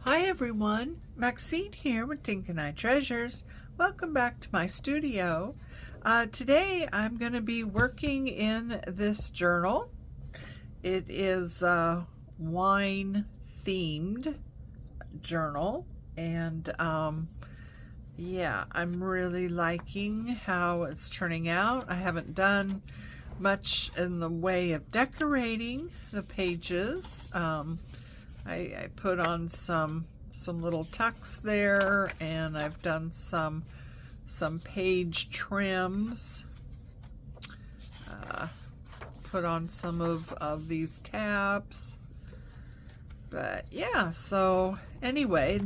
Hi everyone, Maxine here with Dink and I Treasures. Welcome back to my studio. Today I'm going to be working in this journal. It is a wine themed journal, and yeah, I'm really liking how it's turning out. I haven't done much in the way of decorating the pages. I put on some little tucks there, and I've done some page trims. Put on some of these tabs. But yeah, so anyway,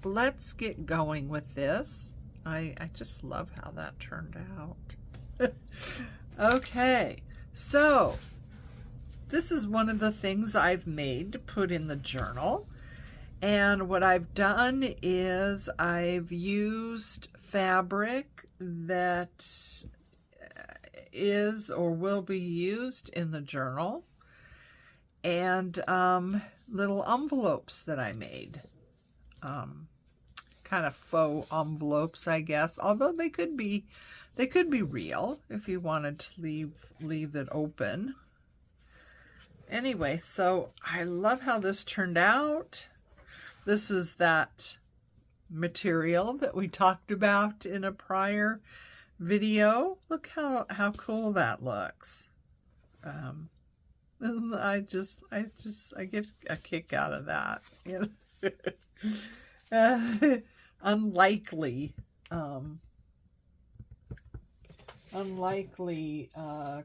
let's get going with this. I just love how that turned out. Okay, so this is one of the things I've made to put in the journal. And what I've done is I've used fabric that is or will be used in the journal, and little envelopes that I made. Kind of faux envelopes, I guess, although they could be real if you wanted to leave it open. Anyway, so I love how this turned out. This is that material that we talked about in a prior video. Look how cool that looks. I get a kick out of that. You know? Unlikely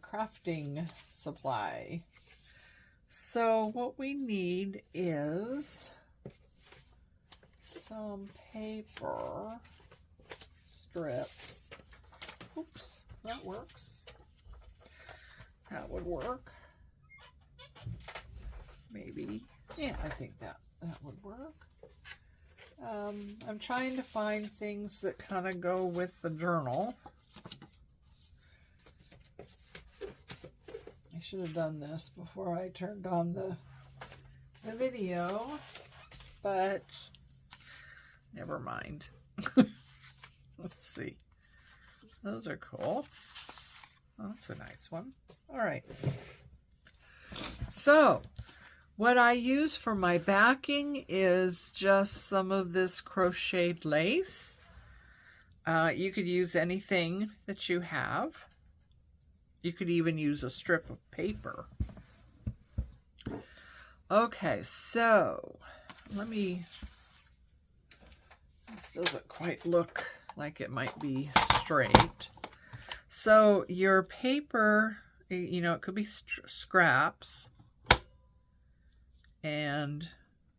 crafting supply. So what we need is some paper strips. Oops, that works. That would work. Maybe. Yeah, I think that would work. I'm trying to find things that kind of go with the journal. I should have done this before I turned on the video, but never mind. Let's see. Those are cool. Oh, that's a nice one. All right. So what I use for my backing is just some of this crocheted lace. You could use anything that you have. You could even use a strip of paper. Okay, so this doesn't quite look like it might be straight. So your paper, you know, it could be scraps. And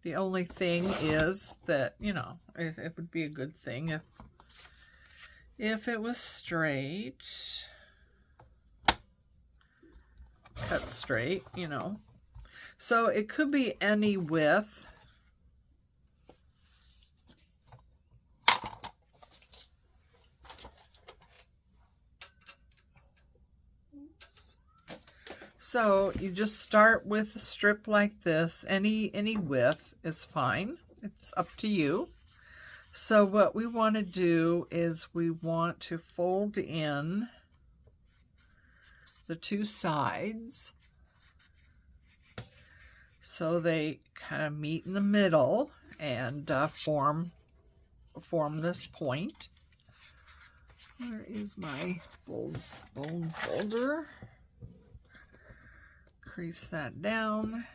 the only thing is that, you know, it would be a good thing if it was straight. Cut straight, you know. So it could be any width. Oops. So you just start with a strip like this. Any width is fine. It's up to you. So what we want to do is we want to fold in the two sides so they kind of meet in the middle and form this point. Where is my bone folder? Crease that down.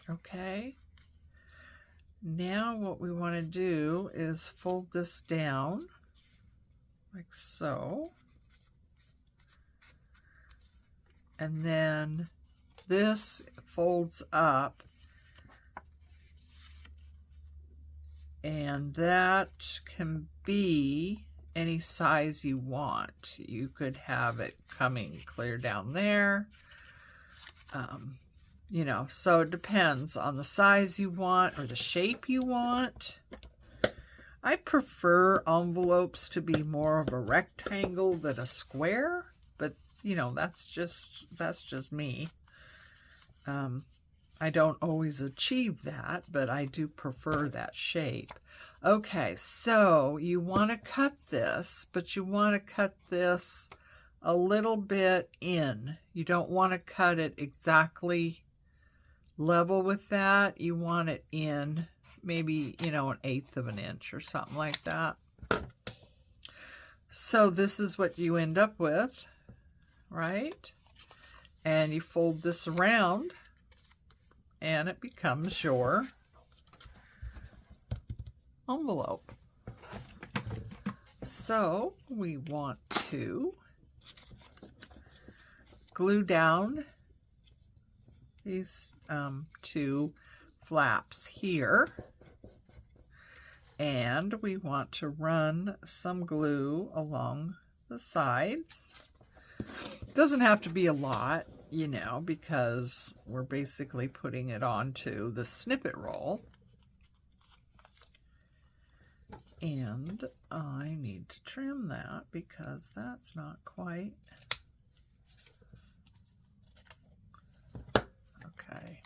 Okay. Now what we want to do is fold this down like so. And then this folds up, and that can be any size you want. You could have it coming clear down there. You know, so it depends on the size you want or the shape you want. I prefer envelopes to be more of a rectangle than a square, but you know, that's just me. I don't always achieve that, but I do prefer that shape. Okay, so you want to cut this, but you want to cut this a little bit in. You don't want to cut it exactly level with that. You want it in maybe, you know, 1/8 of an inch or something like that. So this is what you end up with, right? And you fold this around and it becomes your envelope. So we want to glue down these 2 flaps here, and we want to run some glue along the sides. It doesn't have to be a lot, you know, because we're basically putting it onto the snippet roll. And I need to trim that because that's not quite okay.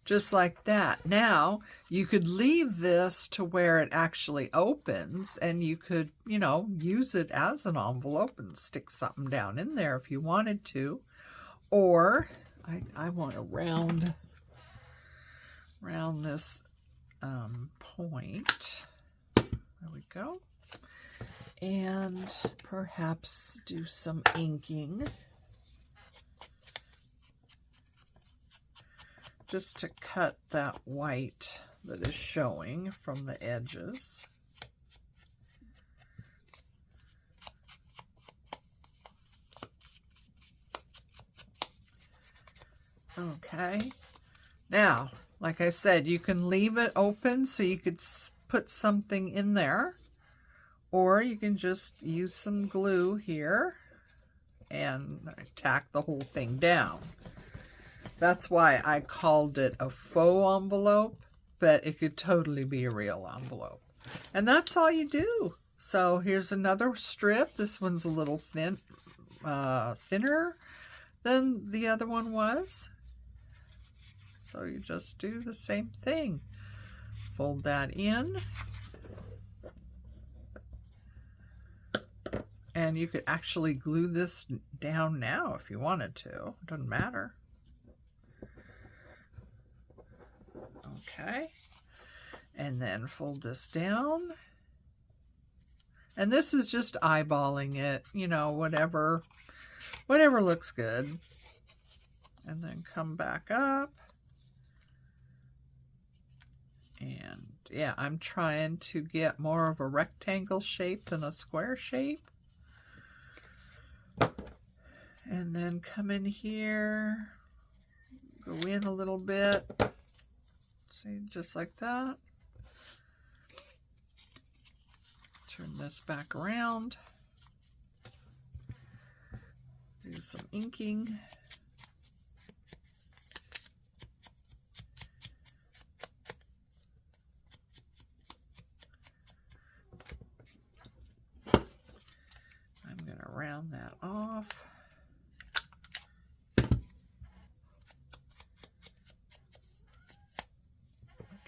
Just like that. Now you could leave this to where it actually opens, and you could, you know, use it as an envelope and stick something down in there if you wanted to. Or I want to round this point. There we go. And perhaps do some inking just to cut that white that is showing from the edges. Okay. Now, like I said, you can leave it open so you could put something in there, or you can just use some glue here and tack the whole thing down. That's why I called it a faux envelope, but it could totally be a real envelope. And that's all you do. So here's another strip. This one's a little thinner than the other one was. So you just do the same thing. Fold that in. And you could actually glue this down now if you wanted to. It doesn't matter. Okay. And then fold this down. And this is just eyeballing it, you know, whatever looks good. And then come back up. And yeah, I'm trying to get more of a rectangle shape than a square shape. And then come in here, go in a little bit. See, just like that. Turn this back around. Do some inking. I'm going to round that off.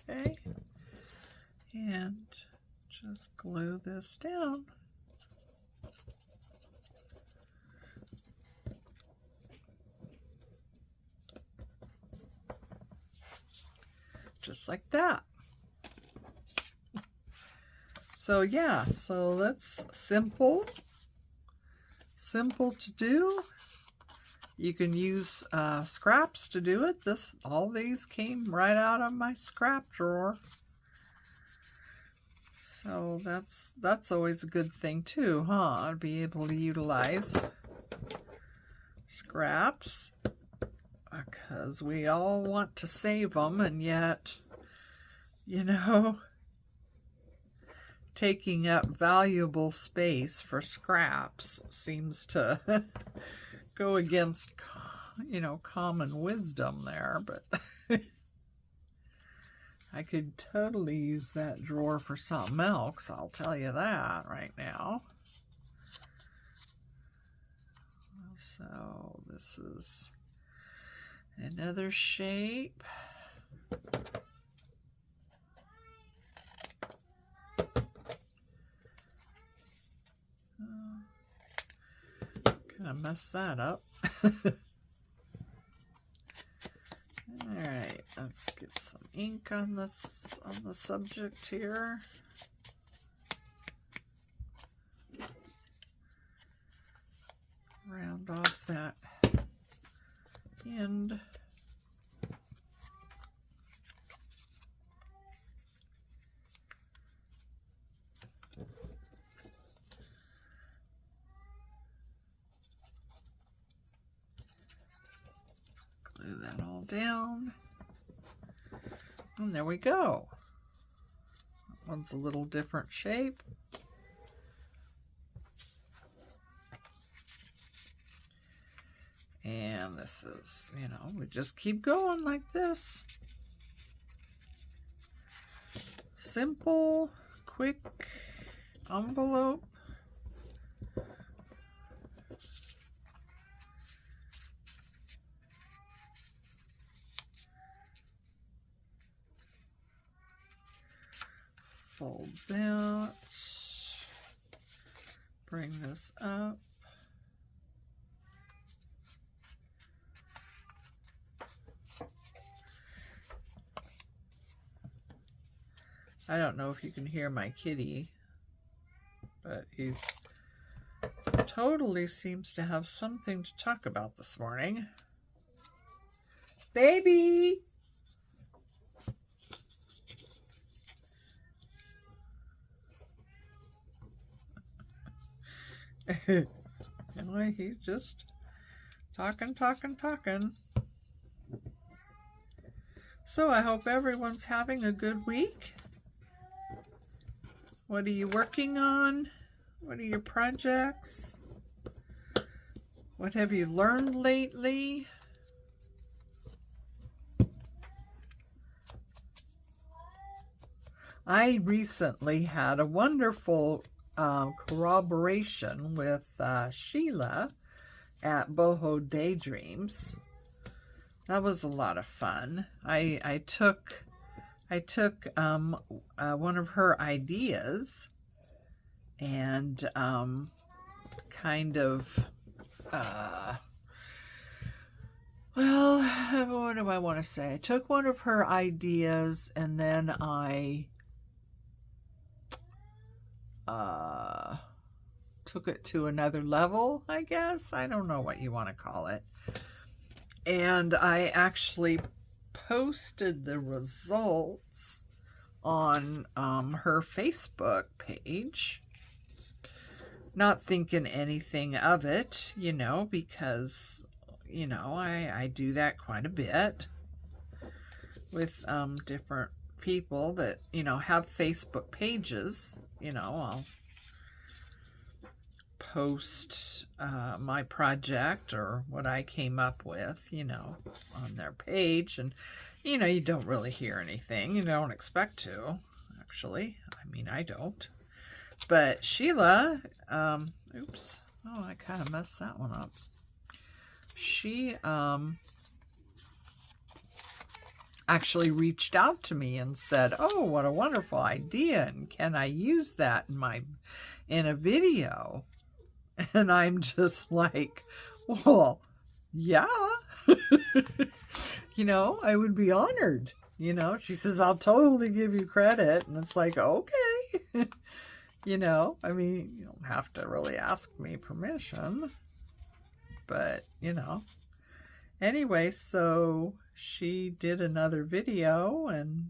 Okay. And just glue this down. Just like that. So yeah, so that's simple to do. You can use scraps to do it. All these came right out of my scrap drawer. So that's always a good thing too, huh? To be able to utilize scraps, because we all want to save them, and yet, you know, taking up valuable space for scraps seems to go against, you know, common wisdom there, but I could totally use that drawer for something else, I'll tell you that right now. So this is Another shape. Kind of messed that up. Alright, let's get some ink on this, on the subject here. Round off that end. Glue that all down. And there we go. That one's a little different shape. And this is, you know, we just keep going like this. Simple, quick envelope. Fold that. Bring this up. I don't know if you can hear my kitty, but he's totally seems to have something to talk about this morning. Baby! Anyway, he's just talking. So I hope everyone's having a good week. What are you working on? What are your projects? What have you learned lately? I recently had a wonderful corroboration with Sheila at Boho Daydreams. That was a lot of fun. I took one of her ideas and kind of well, what do I want to say? I took one of her ideas and then I took it to another level, I guess. I don't know what you want to call it. And I actually posted the results on her Facebook page. Not thinking anything of it, you know, because, you know, I do that quite a bit with different people that, you know, have Facebook pages. You know, I'll post my project or what I came up with, you know, on their page. And, you know, you don't really hear anything. You don't expect to, actually. I mean, I don't. But Sheila, oops. Oh, I kind of messed that one up. She actually reached out to me and said, oh, what a wonderful idea. And can I use that in a video? And I'm just like, well, yeah. You know, I would be honored. You know, she says, I'll totally give you credit. And it's like, okay. You know, I mean, you don't have to really ask me permission. But, you know. Anyway, so she did another video and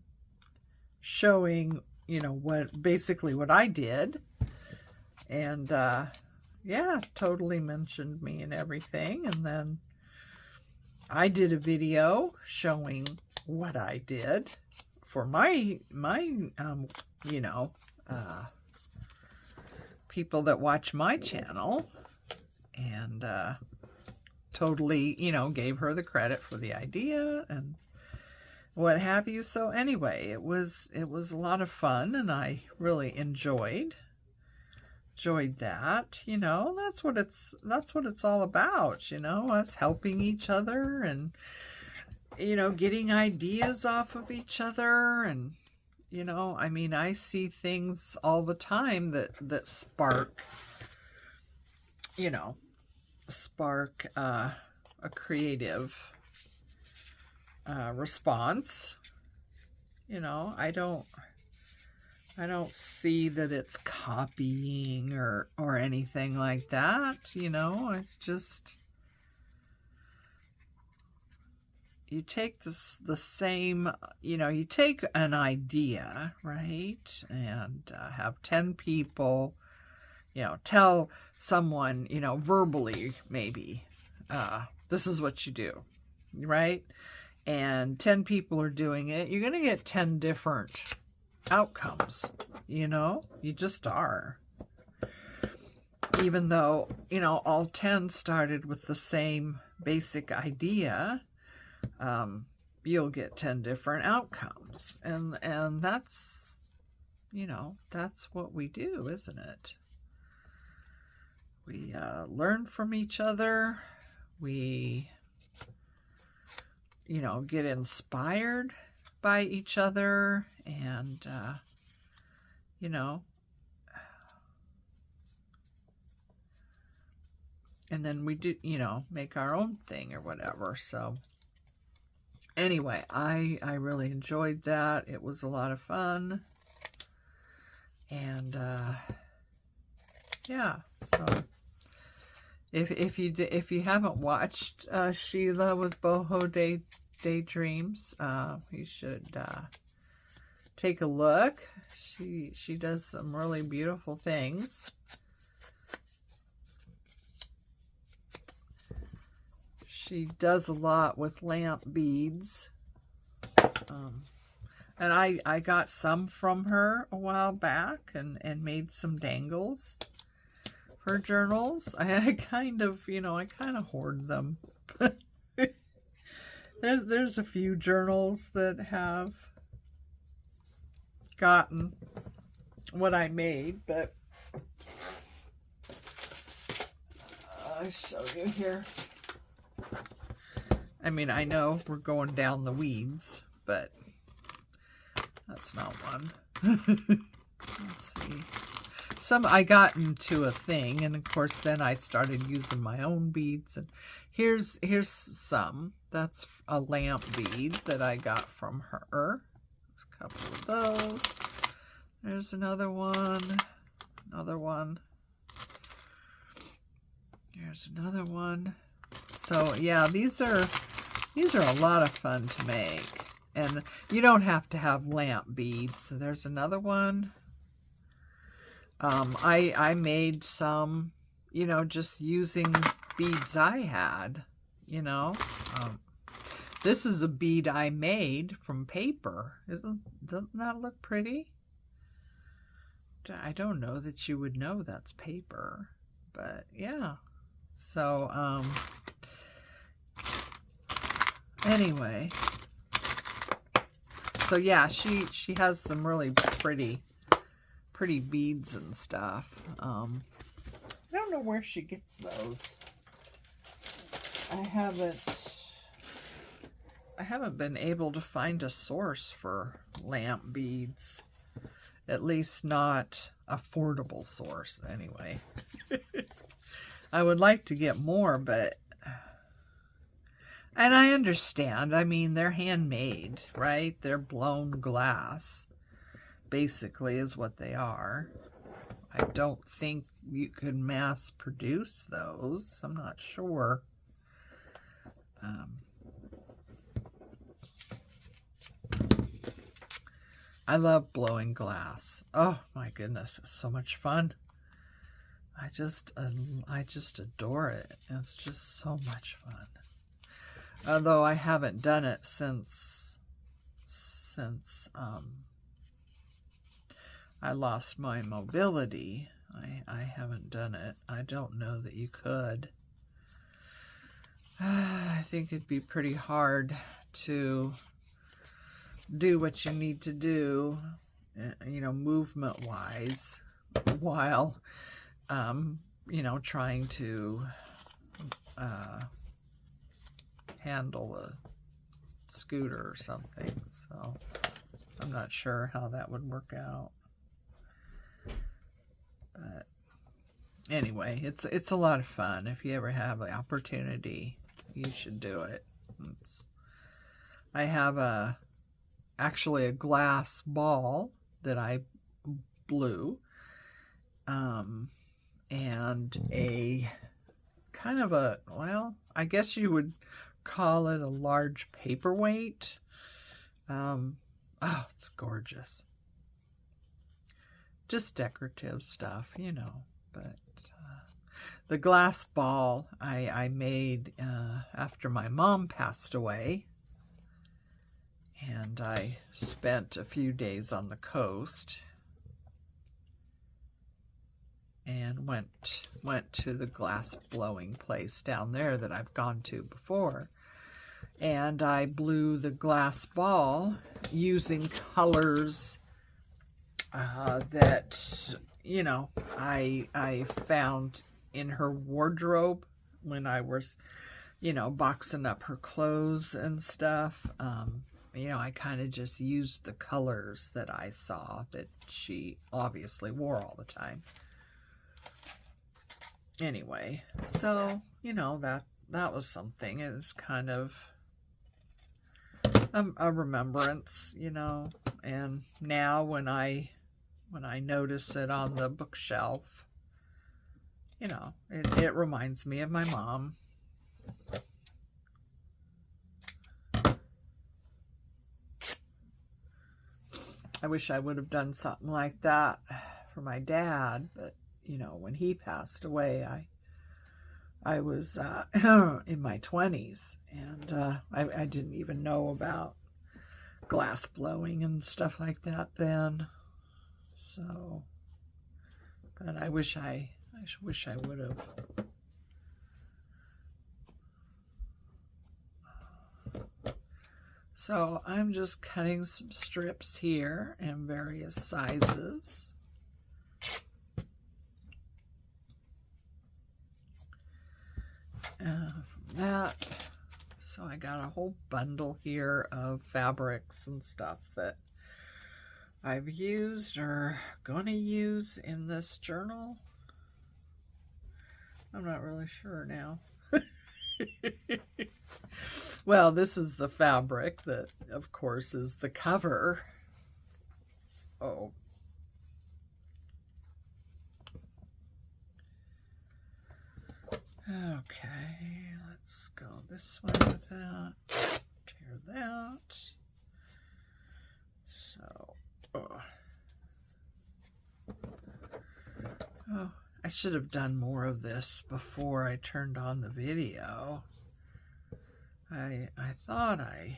showing, you know, basically what I did. And, yeah, totally mentioned me and everything. And then I did a video showing what I did for my you know, people that watch my channel, and totally, you know, gave her the credit for the idea and what have you. So anyway, it was a lot of fun, and I really enjoyed that. You know, that's what it's all about, you know, us helping each other and you know, getting ideas off of each other. And, you know, I mean, I see things all the time that spark, you know, spark a creative response. You know, I don't see that it's copying or anything like that. You know, it's just, you take the same, you know, you take an idea, right, and have 10 people, you know, tell someone, you know, verbally maybe, this is what you do, right? And 10 people are doing it. You're going to get 10 different outcomes, you know? You just are. Even though, you know, all 10 started with the same basic idea, you'll get 10 different outcomes. And that's, you know, that's what we do, isn't it? We learn from each other. We, you know, get inspired by each other, and, you know, and then we do, you know, make our own thing or whatever. So anyway, I really enjoyed that. It was a lot of fun. And, yeah, so if you haven't watched Sheila with Boho Daydreams, you should take a look. She does some really beautiful things. She does a lot with lamp beads. And I got some from her a while back and made some dangles for journals. I kind of, you know, I kind of hoard them. There's a few journals that have gotten what I made, but I'll show you here. I mean, I know we're going down the weeds, but that's not one. Let's see. Some I got into a thing, and of course then I started using my own beads. And here's some. That's a lamp bead that I got from her. There's a couple of those. There's another one. Another one. Here's another one. So yeah, these are a lot of fun to make. And you don't have to have lamp beads. So there's another one. I made some, you know, just using beads I had, you know. This is a bead I made from paper. Doesn't that look pretty? I don't know that you would know that's paper, but yeah. So, anyway. So yeah, she has some really pretty beads and stuff. I don't know where she gets those. I haven't been able to find a source for lamp beads. At least not affordable source, anyway. I would like to get more, but... And I understand. I mean, they're handmade, right? They're blown glass, basically, is what they are. I don't think you could mass produce those. I'm not sure. I love blowing glass. Oh my goodness, it's so much fun. I just adore it. It's just so much fun. Although I haven't done it since I lost my mobility. I haven't done it. I don't know that you could. I think it'd be pretty hard to do what you need to do, you know, movement-wise, while, you know, trying to handle a scooter or something. So I'm not sure how that would work out. But anyway, it's a lot of fun. If you ever have the opportunity, you should do it. I have actually a glass ball that I blew, and a kind of a, well, I guess you would call it a large paperweight. Oh, it's gorgeous. Just decorative stuff, you know. But the glass ball I made after my mom passed away. And I spent a few days on the coast and went to the glass blowing place down there that I've gone to before. And I blew the glass ball using colors that, you know, I found in her wardrobe when I was, you know, boxing up her clothes and stuff. You know, I kind of just used the colors that I saw that she obviously wore all the time. Anyway, so, you know, that was something. It was kind of a remembrance, you know. And now when I notice it on the bookshelf, you know, it reminds me of my mom. I wish I would have done something like that for my dad, but, you know, when he passed away, I was in my 20s, and I didn't even know about glass blowing and stuff like that then. So, but I wish I would have. So I'm just cutting some strips here in various sizes. From that, so I got a whole bundle here of fabrics and stuff that I've used or going to use in this journal. I'm not really sure now. Well, this is the fabric that, of course, is the cover. So, okay, let's go this way with that. Tear that. So, oh, I should have done more of this before I turned on the video. I thought I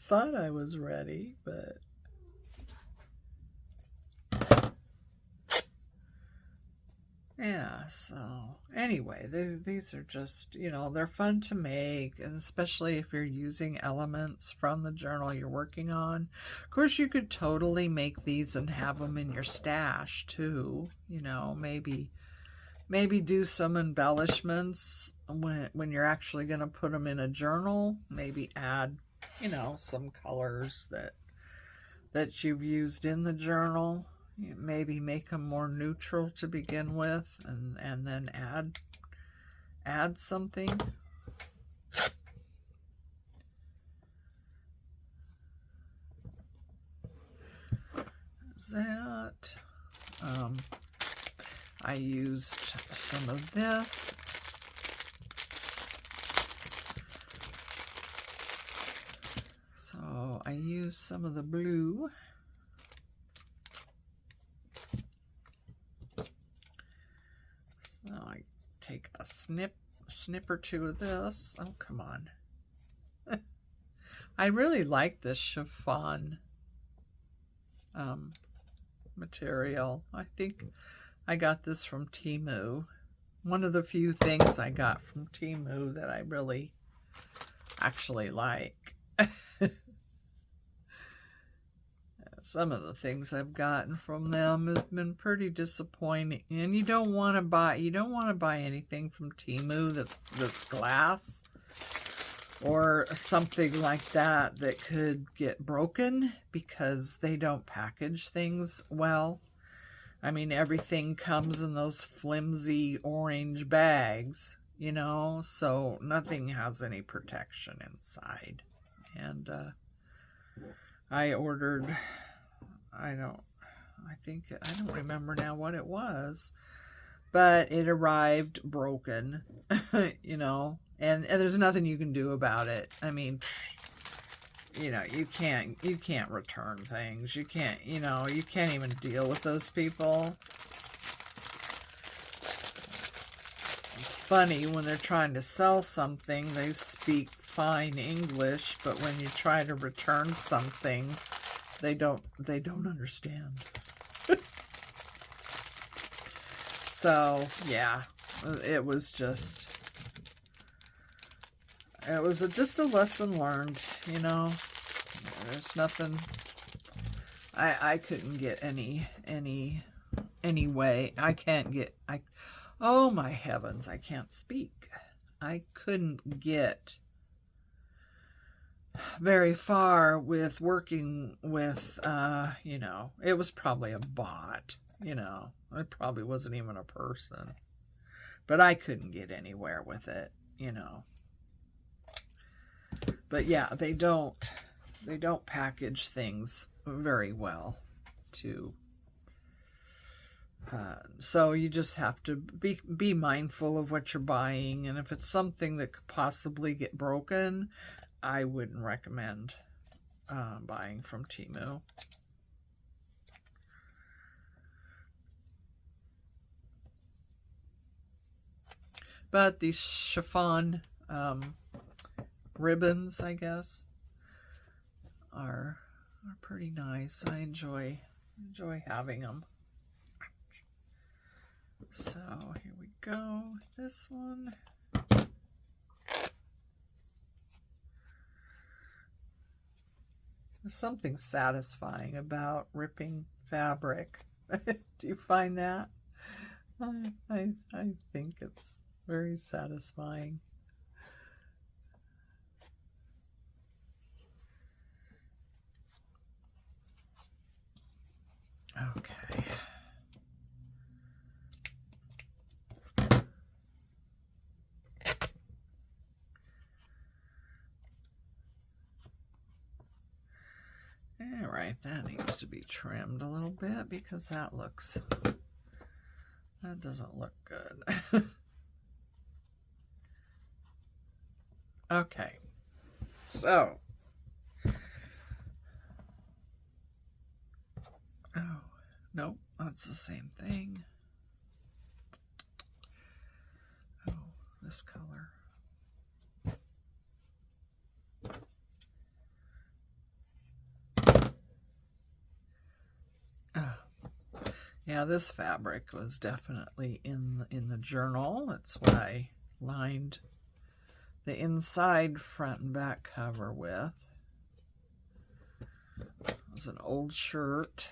thought I was ready, but yeah, so anyway, these are just, you know, they're fun to make, and especially if you're using elements from the journal you're working on. Of course, you could totally make these and have them in your stash too, you know, maybe do some embellishments when you're actually going to put them in a journal. Maybe add, you know, some colors that you've used in the journal. Maybe make them more neutral to begin with, and then add something. There's that. I used some of this. So I used some of the blue. So I take a snip or two of this. Oh, come on. I really like this chiffon material. I think I got this from Temu. One of the few things I got from Temu that I really actually like. Some of the things I've gotten from them have been pretty disappointing. And you don't want to buy anything from Temu that's glass. or something like that that could get broken because they don't package things well. I mean, everything comes in those flimsy orange bags, you know, so nothing has any protection inside. And I ordered, I don't remember now what it was, but it arrived broken, you know, and there's nothing you can do about it. I mean, you know, you can't return things. You can't, you know, you can't even deal with those people. It's funny when they're trying to sell something, they speak fine English, but when you try to return something, they don't understand. So, yeah, it was just a lesson learned, you know. There's nothing, I couldn't get any way. Oh my heavens, I can't speak. I couldn't get very far with working with, you know, it was probably a bot, you know. It probably wasn't even a person. But I couldn't get anywhere with it, you know. But yeah, they don't package things very well too. So you just have to be mindful of what you're buying, and if it's something that could possibly get broken, I wouldn't recommend buying from Temu. But these chiffon ribbons, I guess, are pretty nice. I enjoy having them. So here we go. This one. There's something satisfying about ripping fabric. Do you find that? I think it's very satisfying. Okay. All right, that needs to be trimmed a little bit because that doesn't look good. Okay, so, oh, nope, that's the same thing. Oh, this color. Yeah, this fabric was definitely in the journal. That's what I lined the inside front and back cover with. It was an old shirt.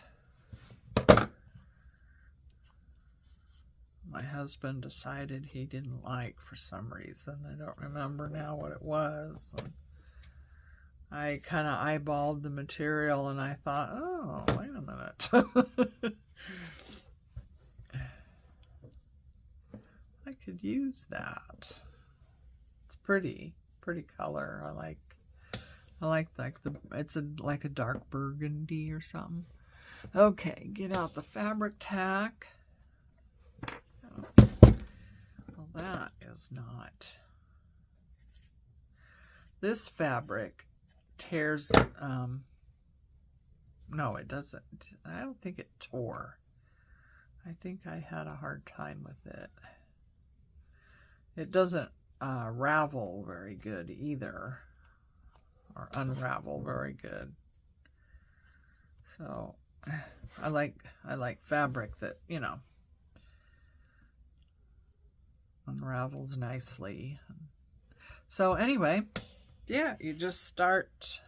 My husband decided he didn't like for some reason. I don't remember now what it was. I kind of eyeballed the material and I thought, oh, wait a minute. I could use that. It's pretty color. I like it's like a dark burgundy or something. Okay, get out the fabric tack. Well, that is not. This fabric tears. No, it doesn't. I don't think it tore. I think I had a hard time with it. It doesn't ravel very good either, or unravel very good. So I like fabric that, you know, unravels nicely. So anyway, yeah, you just start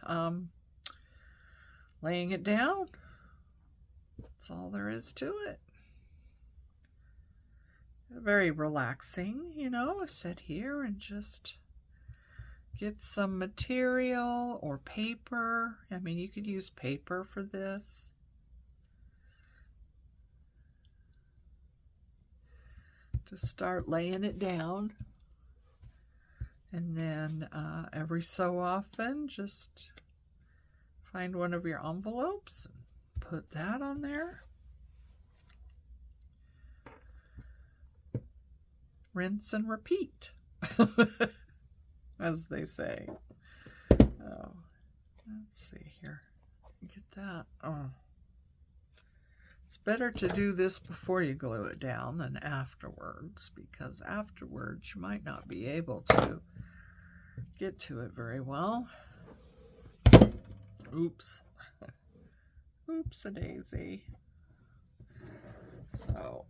laying it down. That's all there is to it. Very relaxing, you know, sit here and just get some material or paper. I mean, you could use paper for this. To start laying it down. And then every so often, just find one of your envelopes and put that on there. Rinse and repeat, as they say. Oh, let's see here. Get that. Oh, it's better to do this before you glue it down than afterwards, because afterwards you might not be able to get to it very well. Oops. Oops-a-daisy. So,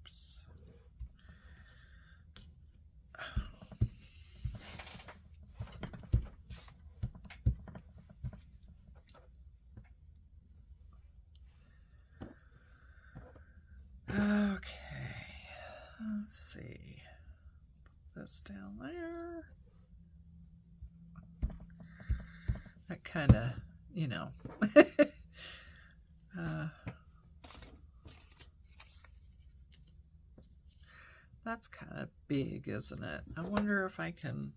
oops. Okay, let's see. Put this down there. That kind of, you know, that's kind of big, isn't it? I wonder if I can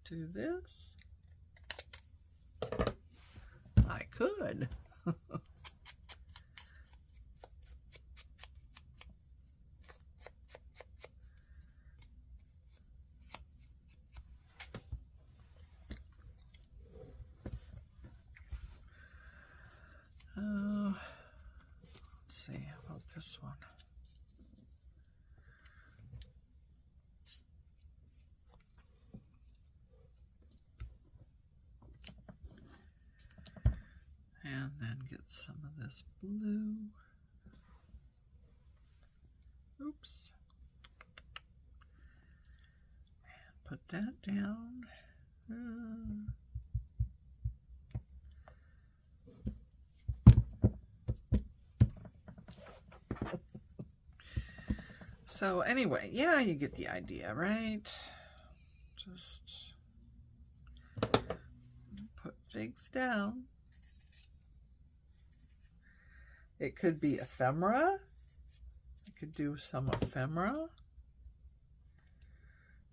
do this. I could. Let's see, how about this one? And then get some of this blue. Oops. And put that down. So anyway, yeah, you get the idea, right? Just put things down. It could be ephemera. You could do some ephemera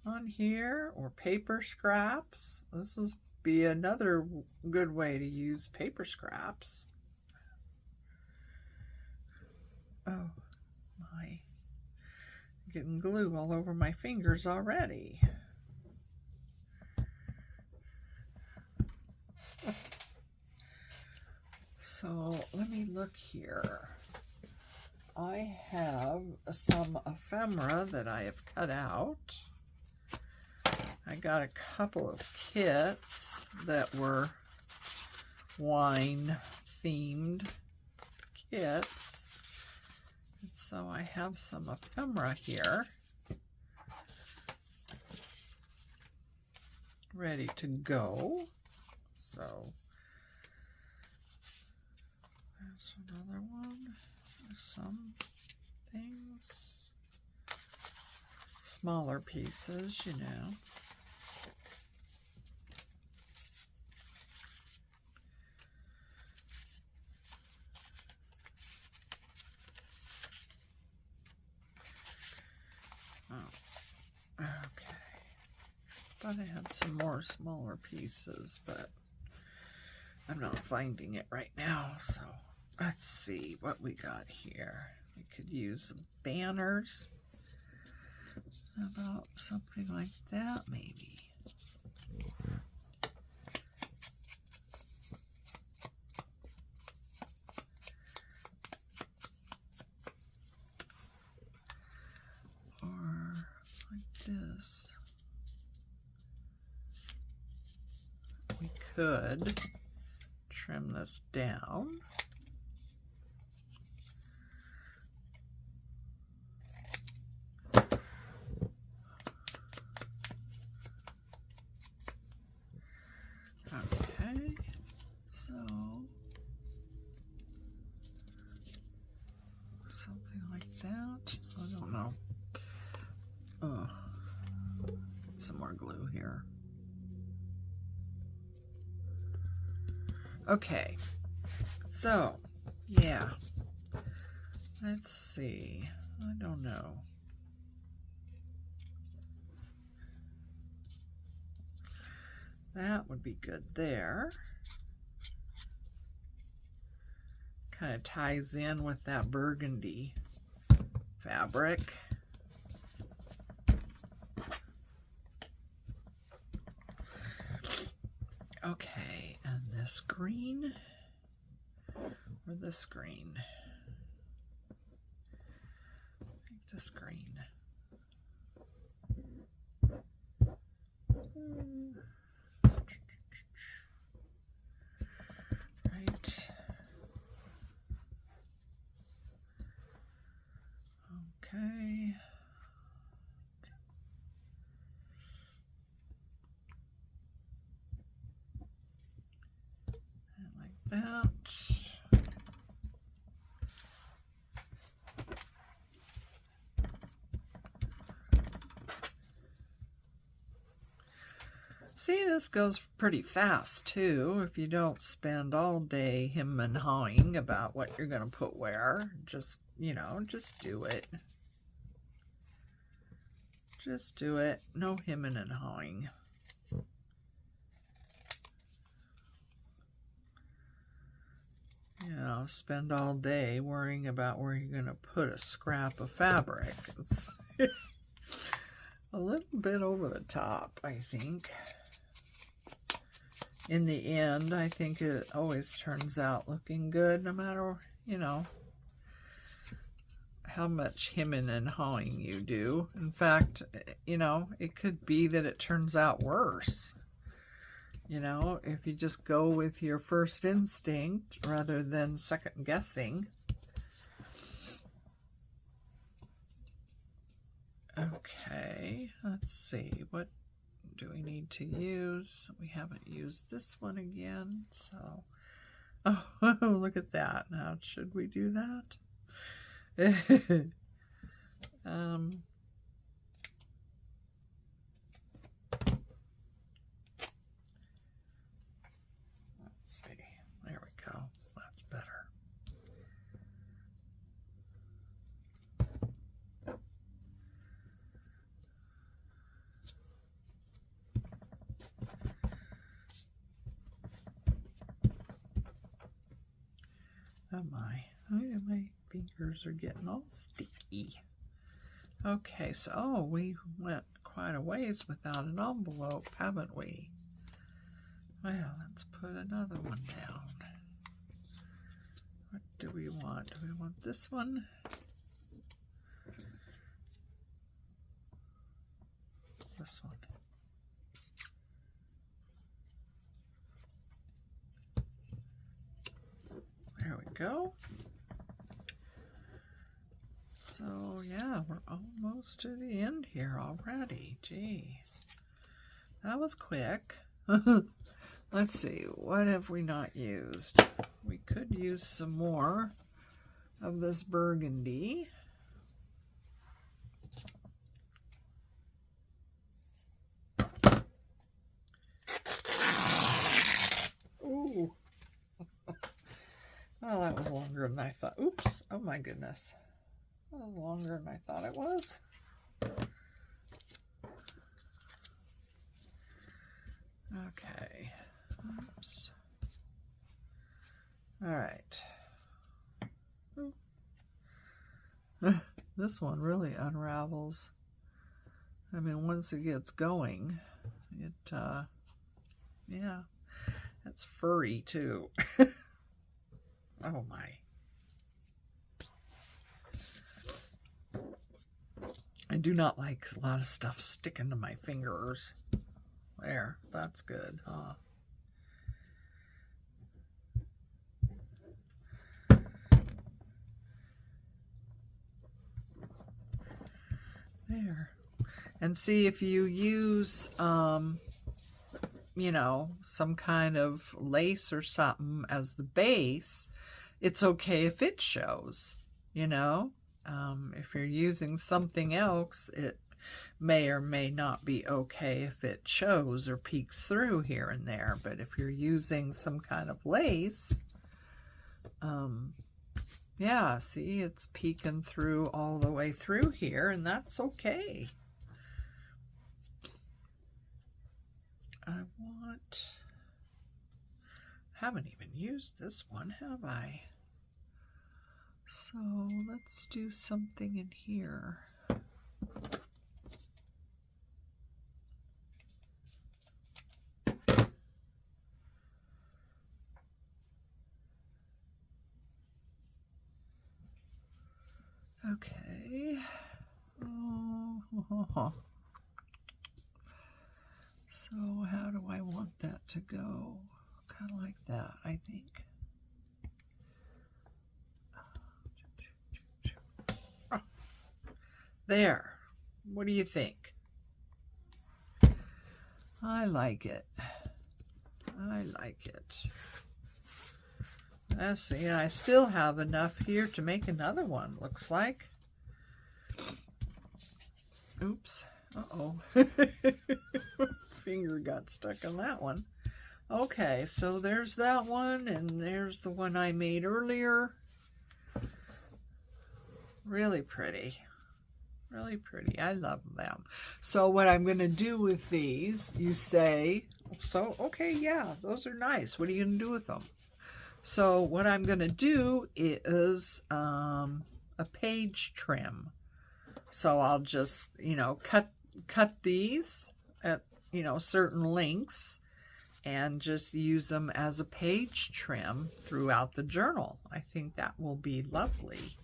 on here, or paper scraps. This is be another good way to use paper scraps. Oh my, getting glue all over my fingers already. So let me look here. I have some ephemera that I have cut out. I got a couple of kits that were wine themed kits. And so I have some ephemera here ready to go. So there's another one. Some things, smaller pieces, you know. Oh, okay. Thought I had some more smaller pieces, but I'm not finding it right now, so let's see what we got here. We could use some banners. How about something like that, maybe? Or like this. We could trim this down. Okay, so Oh, some more glue here. Okay, so yeah, let's see. I don't know. That would be good there. Kind of ties in with that burgundy fabric. Okay, and this green, or this green? I think this green. Right. Okay. Like that. See, this goes pretty fast too. If you don't spend all day hemming and hawing about what you're going to put where, just, you know, just do it. Just do it. No hemming and hawing. You know, spend all day worrying about where you're going to put a scrap of fabric. It's a little bit over the top, I think. In the end, I think it always turns out looking good, no matter, you know, how much hemming and hawing you do. In fact, you know, it could be that it turns out worse. You know, if you just go with your first instinct rather than second guessing. Okay, let's see. What do we need to use? We haven't used this one again, so. Oh, look at that. Now, should we do that? Let's see. There we go. That's better. Oh my fingers are getting all sticky. Okay, so we went quite a ways without an envelope, haven't we? Well, let's put another one down. What do we want? Do we want this one? This one. There we go. So yeah, we're almost to the end here already. Gee, that was quick. Let's see, what have we not used? We could use some more of this burgundy. Ooh. Well, that was longer than I thought. Oops. Oh my goodness. That was longer than I thought it was. Okay. Oops. All right. This one really unravels. I mean, once it gets going, it, yeah, it's furry too. Oh my. I do not like a lot of stuff sticking to my fingers. There, that's good, huh? There. And see, if you use, you know, some kind of lace or something as the base, it's okay if it shows, you know. If you're using something else, it may or may not be okay if it shows or peeks through here and there. But if you're using some kind of lace, yeah, see, it's peeking through all the way through here, and that's okay. Haven't even used this one, have I? So let's do something in here. Okay. So how do I want that to go? Kind of like that, I think. There. What do you think? I like it. I like it. Let's see, I still have enough here to make another one, looks like. Oops. Uh-oh. Finger got stuck on that one. Okay, so there's that one, and there's the one I made earlier. Really pretty. Really pretty. I love them. So what I'm going to do with these, you say, so, okay, yeah, those are nice. What are you going to do with them? So what I'm going to do is a page trim. So I'll just, cut these at, certain lengths and just use them as a page trim throughout the journal. I think that will be lovely.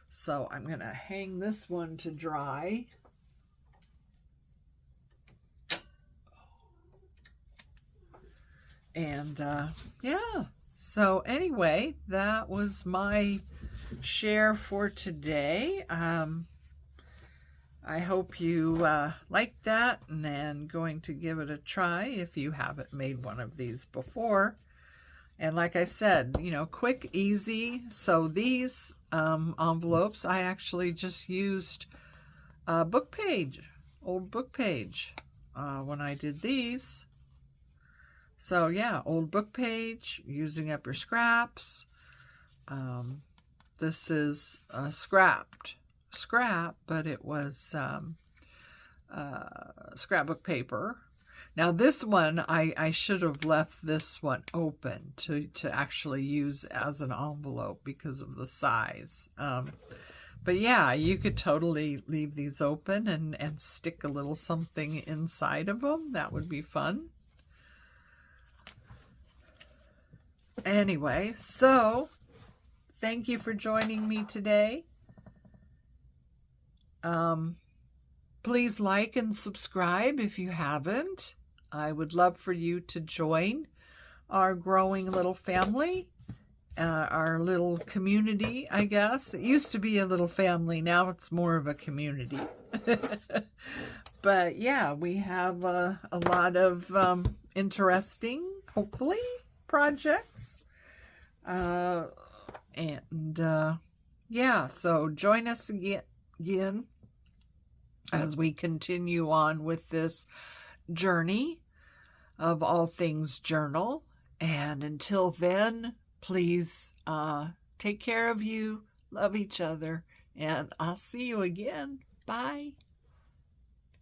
So I'm going to hang this one to dry. And yeah, so anyway, that was my share for today. I hope you liked that, and going to give it a try if you haven't made one of these before. And like I said, quick, easy. So these envelopes, I actually just used a book page, old book page, when I did these. So yeah, old book page, using up your scraps. This is scrap, but it was scrapbook paper. Now this one, I should have left this one open to actually use as an envelope because of the size. But yeah, you could totally leave these open and stick a little something inside of them. That would be fun. Anyway, so thank you for joining me today. Please like and subscribe if you haven't. I would love for you to join our growing little family, our little community, I guess. It used to be a little family. Now it's more of a community. But yeah, we have a lot of interesting, hopefully, projects. Yeah, so join us again as we continue on with this journey of all things journal. And until then, please take care of you, love each other, and I'll see you again. Bye.